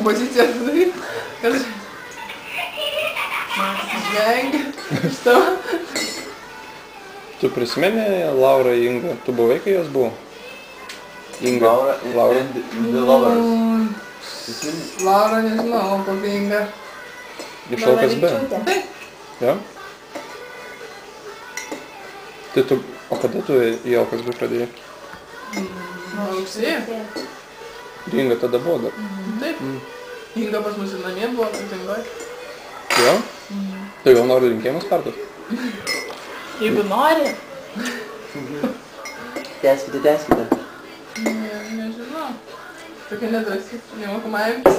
kompoziciją padaryti, kad Maksas vengia iš tavo. Tu prisimeni Laura Inga? Tu buvai, kai jos buvo? Inga. Laura. The Lovers. Laura nežinau, kokia Inga. Iš LKSB. Taip. Jo? Tai tu, o kada tu į LKSB pradėjai? Rugsėjį. Inga tada buvo dar. Taip. Inga pas mus ir namie buvo, atingoj. Jo? Tai gal nori rinkėjimus perduot? Jeigu nori. Tęskite. Nežinau. Tokia nedrasi, nemokamajams.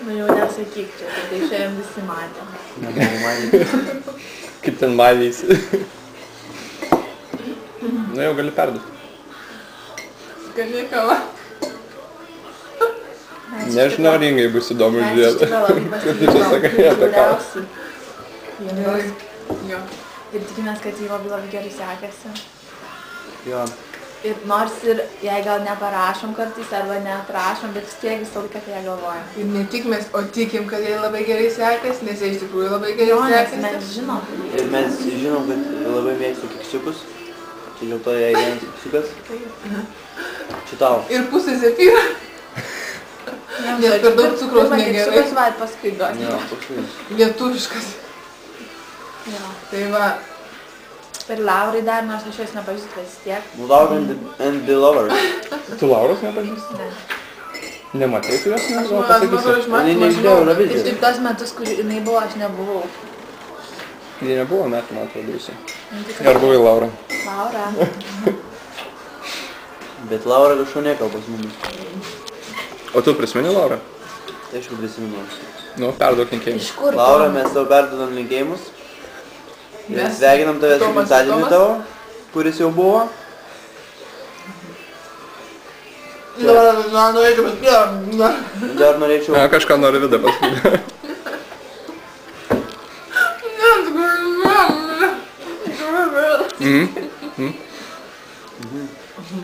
Nu jau nesakyk čia, tai šiandien visi matėm. Kaip ten mavysi. Nu jau gali perduot. Skani kava. Nežinau, Ingai bus įdomu Mes iš žiūrėti. tikrųjų labai Kaip tu čia sakai apie kavą? Gerai. Jo. Ir tikimės, kad jį labai gerai sekasi. Jo. Ir nors ir jei gal neparašom kartais arba neatrašom, bet vis tiek visą laiką apie ją galvojam. Ir ne tik mes, o tikim, kad jai labai gerai sekasi, nes jai iš tikrųjų labai gerai Jo, nes sekasi. mes žinom. Ir mes žinom, kad labai mėgsta keksiukus. Čia dėl to jai vienas keksiukas. Čia tau. Ir pusė zefyro. Nes per daug cukraus negerai. Keksiukas va, paskui duoti. Jo, paskui. Lietuviškas. Jo. Tai va, Ir Laurai dar, nors aš jos nepažįstu, vis tiek. Laura and the Lovers. Tu Lauros nepažįsti? Ne. Nematei tu jos? aš Gal manau, pasakysi? aš Jinai nežiūrėjo Ir Eurovizijos. taip tos metus, kur jinai buvo, aš nebuvau. Jie nebuvo metų, man atrodo, visi. Nu, tik Ar buvai Laura? Laura. Bet Laura kažko nekalba su mumis. O tu prisimeni Laurą? Tai aišku prisimenu. Nu, perduok linkėjimus. Iš kur? Laura, mes tau perdodam linkėjimus. Ir Mes- sveikinam tave su Tomas ir gimtadieniu Tomas. tavo, kuris jau buvo. norėčiau paspėti. Dar norėčiau... Na, kažką nori Vida pasakyti.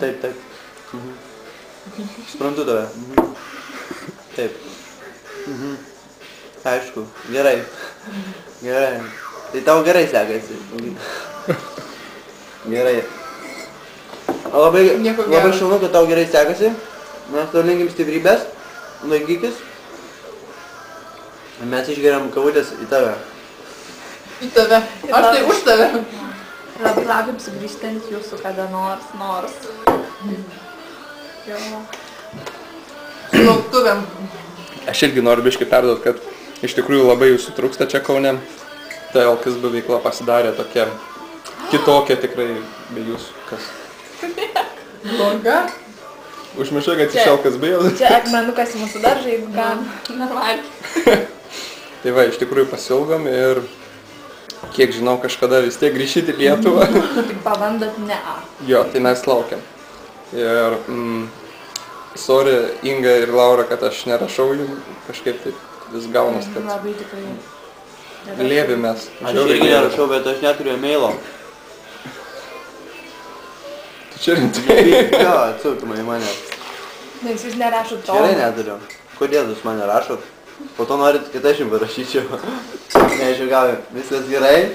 Taip. Suprantu tave. Taip. Aišku, gerai. Tai tau gerai sekasi. Gerai. O labai Nieko gero. labai šaunu, kad tau gerai sekasi. Mes tau linkim stiprybės. Laikykis. Mes išgeriam kavutės į tave. Į tave. Aš tai už tave. Labai laukiam sugrįžtant jūsų kada nors. Jo. Su lauktuvėm. Aš irgi noriu biškai perduot, kad iš tikrųjų labai jūsų trūksta čia Kaune. Ta LKSB veikla pasidarė tokia kitokia tikrai be jūsų. Kas? Bloga. Užmiršai, kad iš Čia- LKSB jau. Čia akmenukas į mūsų daržą, jeigu kam. Normaliai. Tai va, iš tikrųjų pasilgom ir kiek žinau, kažkada vis tiek grįšit į Lietuvą. Tik pabandot ne. Jo, tai mes laukiam. Ir sorry Inga ir Laura, kad aš nerašau jums, kažkaip tai vis gaunas, kad Labai tikrai. lėvimės. Aš irgi nerašau, bet aš neturiu e-mailo. Tu čia rimtai. Jo, atsuktumai į mane. Nes jūs nerašot to. Gerai neturiu. Kodėl jūs mane rašot? Po to norit, kad aš jums parašyčiau. Nežinau, gal viskas gerai.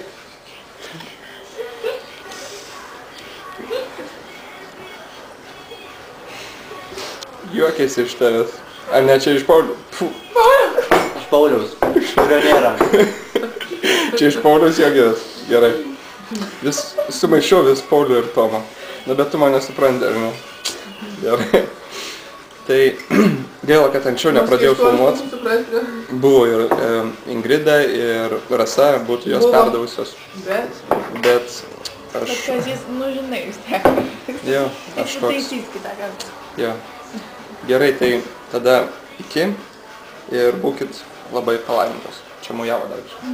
Juokiasi iš tavęs. Ar ne čia iš Paulių? Pfu, Iš Pauliaus, kurio nėra. čia iš Paulius juokės. Gerai. Vis sumaišiau vis Paulių ir Tomą. Na, bet tu mane supranti, ar ne? Gerai. Tai gaila, kad anksčiau nepradėjau filmuoti. Buvo ir Ingrida, ir Rasa, būtų jos Buvo. perdavusios. Bet Bet Bet aš... kas jis, nu žinai, vis tiek. Jo, aš toks. Taisys kitą kartą. Jo. Gerai, tai tada iki ir būkit labai palaimintos. Čia mujavo dar kažkas.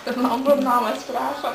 Ir man namas prašom.